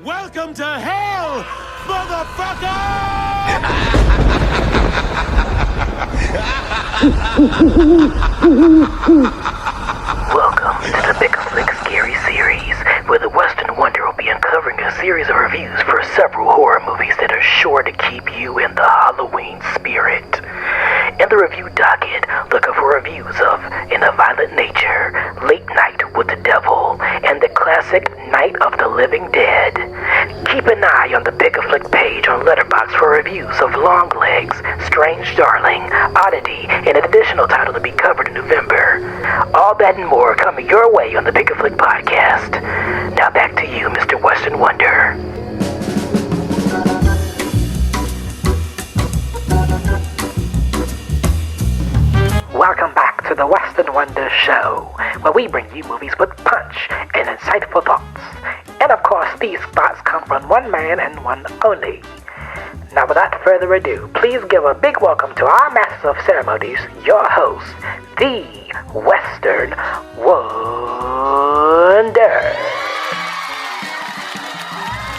Welcome to hell, motherfucker! Welcome to the Pic-a-Flic Scary Series, where the Western Wonder will be uncovering a series of reviews for several horror movies that are sure to keep you in the Halloween spirit. In the review docket, look for reviews of In a Violent Nature, Late Night with the Devil, and the classic Night of the Living Dead. Keep an eye on the Pic-a-Flic page on Letterboxd for reviews of Long Legs, Strange Darling, Oddity, and an additional title to be covered in November. All that and more coming your way on the Pic-a-Flic podcast. Now back to you, Mr. Western Wonder. Welcome back to the Western Wonder Show, where we bring you movies with punch and insightful thoughts. And of course, these thoughts come from one man and one only. Now without further ado, please give a big welcome to our Master of Ceremonies, your host, the Western Wonder.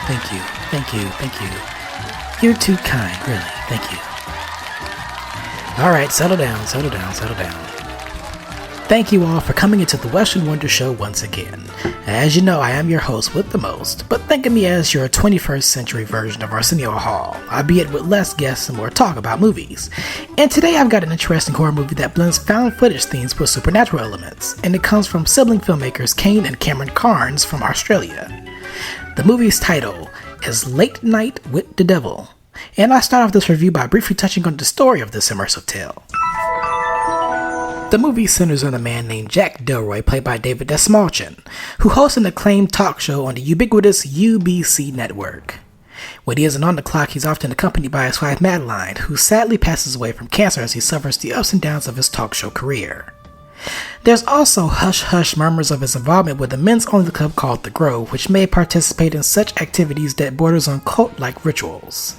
Thank you. You're too kind, really. Thank you. Alright, settle down. Thank you all for coming into the Western Wonder Show once again. As you know, I am your host with the most, but think of me as your 21st century version of Arsenio Hall, albeit with less guests and more talk about movies. And today I've got an interesting horror movie that blends found footage themes with supernatural elements, and it comes from sibling filmmakers Kane and Cameron Carnes from Australia. The movie's title is Late Night with the Devil, and I start off this review by briefly touching on the story of this immersive tale. The movie centers on a man named Jack Delroy, played by David Dastmalchian, who hosts an acclaimed talk show on the ubiquitous UBC network. When he isn't on the clock, he's often accompanied by his wife Madeline, who sadly passes away from cancer as he suffers the ups and downs of his talk show career. There's also hush-hush murmurs of his involvement with a men's-only club called The Grove, which may participate in such activities that borders on cult-like rituals.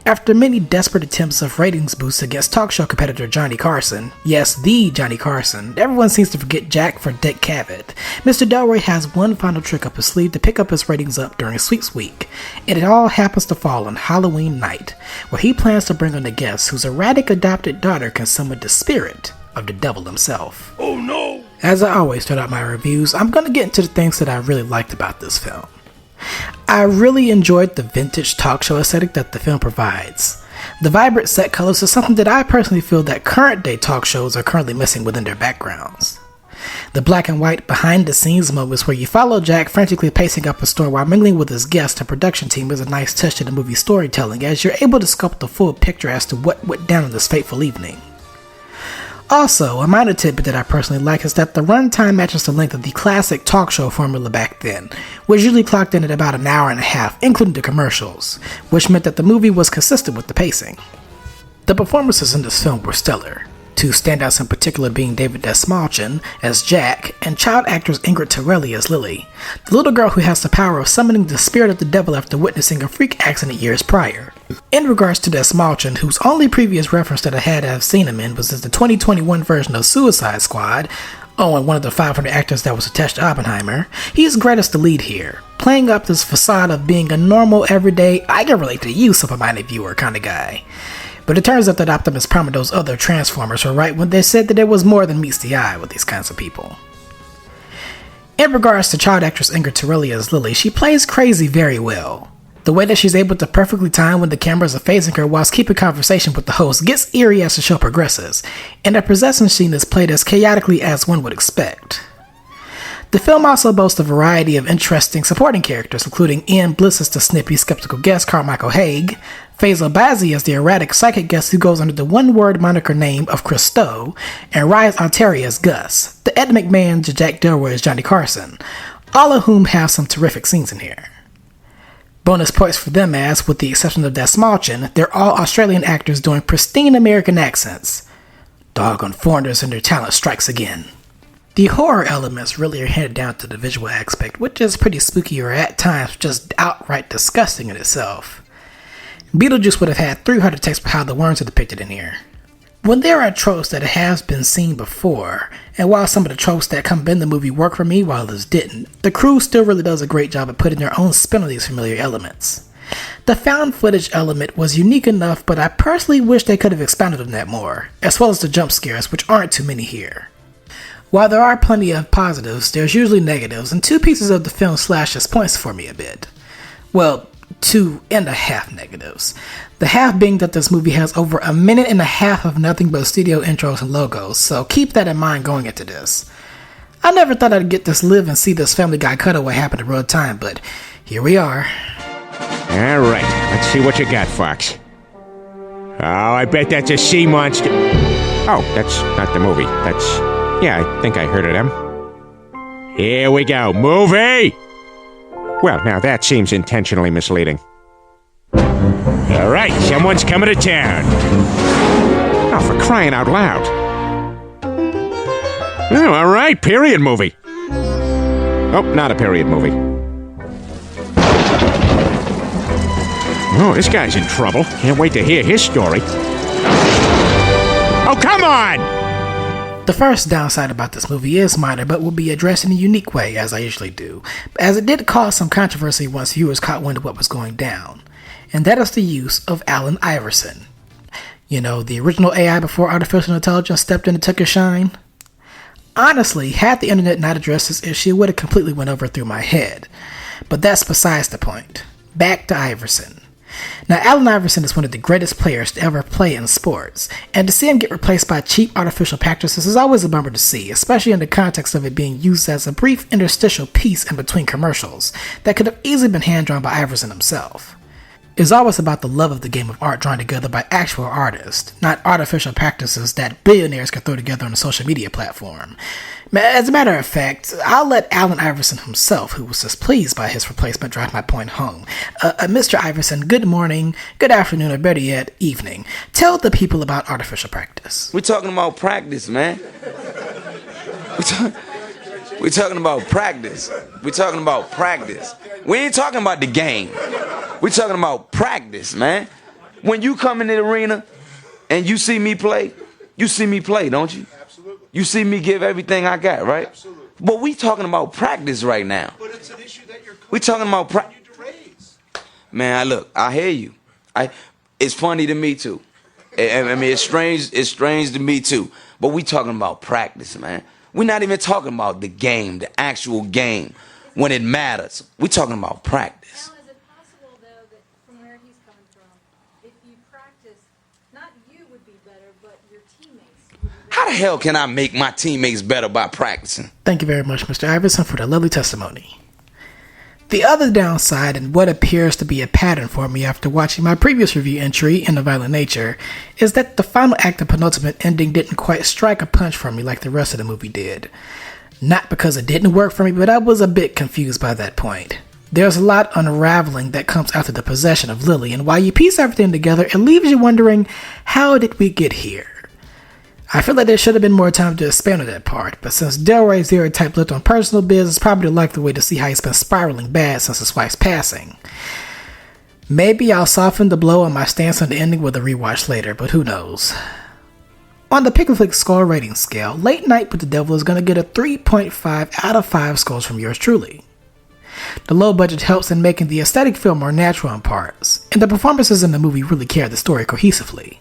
After many desperate attempts of ratings boosts against talk show competitor Johnny Carson, yes, the Johnny Carson, everyone seems to forget Jack for Dick Cavett. Mr. Delroy has one final trick up his sleeve to pick up his ratings up during Sweeps Week, and it all happens to fall on Halloween night, where he plans to bring on a guest whose erratic adopted daughter can summon the spirit of the devil himself. Oh no! As I always start out my reviews, I'm going to get into the things that I really liked about this film. I really enjoyed the vintage talk show aesthetic that the film provides. The vibrant set colors is something that I personally feel that current day talk shows are currently missing within their backgrounds. The black and white behind the scenes moments where you follow Jack frantically pacing up a store while mingling with his guests and production team is a nice touch to the movie's storytelling, as you're able to sculpt the full picture as to what went down on this fateful evening. Also, a minor tidbit that I personally like is that the runtime matches the length of the classic talk show formula back then, which usually clocked in at about an hour and a half, including the commercials, which meant that the movie was consistent with the pacing. The performances in this film were stellar, two standouts in particular being David Dastmalchian as Jack and child actors Ingrid Torelli as Lily, the little girl who has the power of summoning the spirit of the devil after witnessing a freak accident years prior. In regards to Dastmalchian, whose only previous reference that I had to have seen him in was as the 2021 version of Suicide Squad, and one of the 500 actors that was attached to Oppenheimer, he's great as the lead here, playing up this facade of being a normal, everyday, I can relate to you, simple-minded viewer kind of guy. But it turns out that Optimus Prime and those other Transformers were right when they said that there was more than meets the eye with these kinds of people. In regards to child actress Ingrid Torelli as Lily, she plays crazy very well. The way that she's able to perfectly time when the cameras are facing her whilst keeping conversation with the host gets eerie as the show progresses, and the possession scene is played as chaotically as one would expect. The film also boasts a variety of interesting supporting characters, including Ian Bliss as the snippy, skeptical guest Carmichael Haig, Faisal Bazzi as the erratic psychic guest who goes under the one-word moniker name of Christo, and Ryan Alteri as Gus, the Ed McMahon to Jack Delroy as Johnny Carson, all of whom have some terrific scenes in here. Bonus points for them as, with the exception of Dastmalchian, they're all Australian actors doing pristine American accents. Doggone foreigners and their talent strikes again. The horror elements really are handed down to the visual aspect, which is pretty spooky or at times just outright disgusting in itself. Beetlejuice would have had 300 takes for how the worms are depicted in here. When there are tropes that have been seen before, and while some of the tropes that come in the movie work for me while others didn't, the crew still really does a great job of putting their own spin on these familiar elements. The found footage element was unique enough, but I personally wish they could have expounded on that more, as well as the jump scares, which aren't too many here. While there are plenty of positives, there's usually negatives, and two pieces of the film slashes points for me a bit. Well, 2.5 negatives. The half being that this movie has over 1.5 minutes of nothing but studio intros and logos, so keep that in mind going into this. I never thought I'd get to live and see this Family Guy cutaway happen in real time, but here we are. Alright, let's see what you got, Fox. Oh, I bet that's a sea monster. Oh, that's not the movie. Yeah, I think I heard of them. Here we go, movie! Well, now that seems intentionally misleading. Alright, someone's coming to town. Oh, for crying out loud. Oh, alright, period movie. Oh, not a period movie. Oh, this guy's in trouble. Can't wait to hear his story. Oh, come on! The first downside about this movie is minor, but will be addressed in a unique way, as I usually do, as it did cause some controversy once viewers caught wind of what was going down, and that is the use of Allen Iverson. You know, the original AI before artificial intelligence stepped in and took his shine? Honestly, had the internet not addressed this issue, it would have completely went over through my head. But that's besides the point. Back to Iverson. Now, Allen Iverson is one of the greatest players to ever play in sports, and to see him get replaced by cheap artificial practices is always a bummer to see, especially in the context of it being used as a brief interstitial piece in between commercials that could have easily been hand-drawn by Iverson himself. It's always about the love of the game of art drawn together by actual artists, not artificial practices that billionaires can throw together on a social media platform. As a matter of fact, I'll let Allen Iverson himself, who was displeased by his replacement, drive my point home. Mr. Iverson, good morning, good afternoon, or better yet, evening. Tell the people about artificial practice. We're talking about practice, man. We're talking about practice. We're talking about practice. We ain't talking about the game. We're talking about practice, man. When you come in the arena and you see me play, don't you? Absolutely. You see me give everything I got, right? Absolutely. But we talking about practice right now. But it's an issue that you're we talking about practice. You to raise. Man, look, I hear you. It's funny to me too. I mean, it's strange to me too. But we talking about practice, man. We're not even talking about the game, the actual game, when it matters. We're talking about practice. Now, is it possible, though, that from where he's coming from, if you practice, not you would be better, but your teammates would be better? How the hell can I make my teammates better by practicing? Thank you very much, Mr. Iverson, for that lovely testimony. The other downside, and what appears to be a pattern for me after watching my previous review entry, In the Violent Nature, is that the final act and penultimate ending didn't quite strike a punch for me like the rest of the movie did. Not because it didn't work for me, but I was a bit confused by that point. There's a lot unraveling that comes after the possession of Lily, and while you piece everything together, it leaves you wondering, how did we get here? I feel like there should have been more time to expand on that part, but since Delroy's Zero type lived on personal biz, it's probably the likely way to see how he's been spiraling bad since his wife's passing. Maybe I'll soften the blow on my stance on the ending with a rewatch later, but who knows. On the Pic-a-Flic score rating scale, Late Night with the Devil is going to get a 3.5 out of 5 scores from yours truly. The low budget helps in making the aesthetic feel more natural in parts, and the performances in the movie really carry the story cohesively.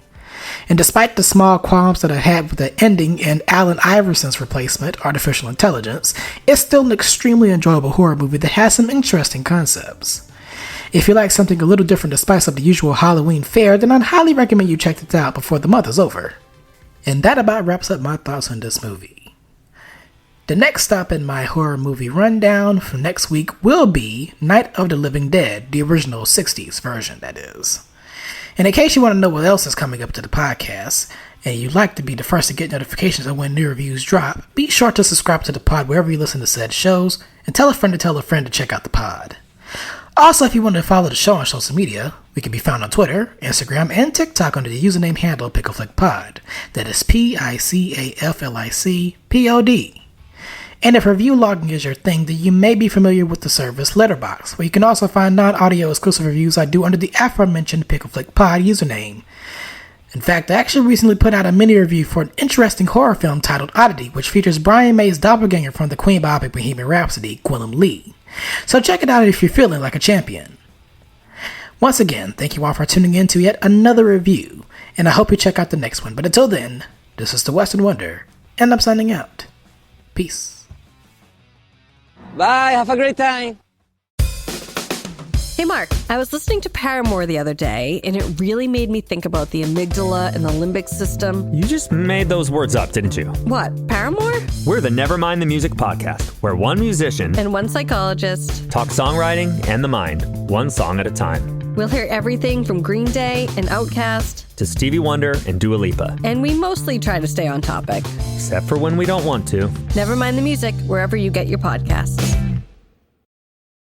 And despite the small qualms that I had with the ending and Allen Iverson's replacement, Artificial Intelligence, it's still an extremely enjoyable horror movie that has some interesting concepts. If you like something a little different to spice up the usual Halloween fare, then I'd highly recommend you check it out before the month is over. And that about wraps up my thoughts on this movie. The next stop in my horror movie rundown for next week will be Night of the Living Dead, the original 60s version, that is. And in case you want to know what else is coming up to the podcast, and you'd like to be the first to get notifications of when new reviews drop, be sure to subscribe to the pod wherever you listen to said shows, and tell a friend to check out the pod. Also, if you want to follow the show on social media, we can be found on Twitter, Instagram, and TikTok under the username handle Pic-a-Flic Pod. That is PICAFLICPOD. And if review logging is your thing, then you may be familiar with the service Letterboxd, where you can also find non-audio exclusive reviews I do under the aforementioned Pic-a-Flic Pod username. In fact, I actually recently put out a mini review for an interesting horror film titled Oddity, which features Brian May's doppelganger from the Queen biopic Bohemian Rhapsody, Gwillem Lee. So check it out if you're feeling like a champion. Once again, thank you all for tuning in to yet another review, and I hope you check out the next one. But until then, this is the Western Wonder, and I'm signing out. Peace. Bye, have a great time. Hey Mark, I was listening to Paramore the other day, and it really made me think about the amygdala and the limbic system. You just made those words up, didn't you? What, Paramore? We're the Nevermind the Music podcast, where one musician And one psychologist talk songwriting and the mind, one song at a time. We'll hear everything from Green Day and Outkast To Stevie Wonder and Dua Lipa. and we mostly try to stay on topic. Except for when we don't want to. Never mind the music, wherever you get your podcasts.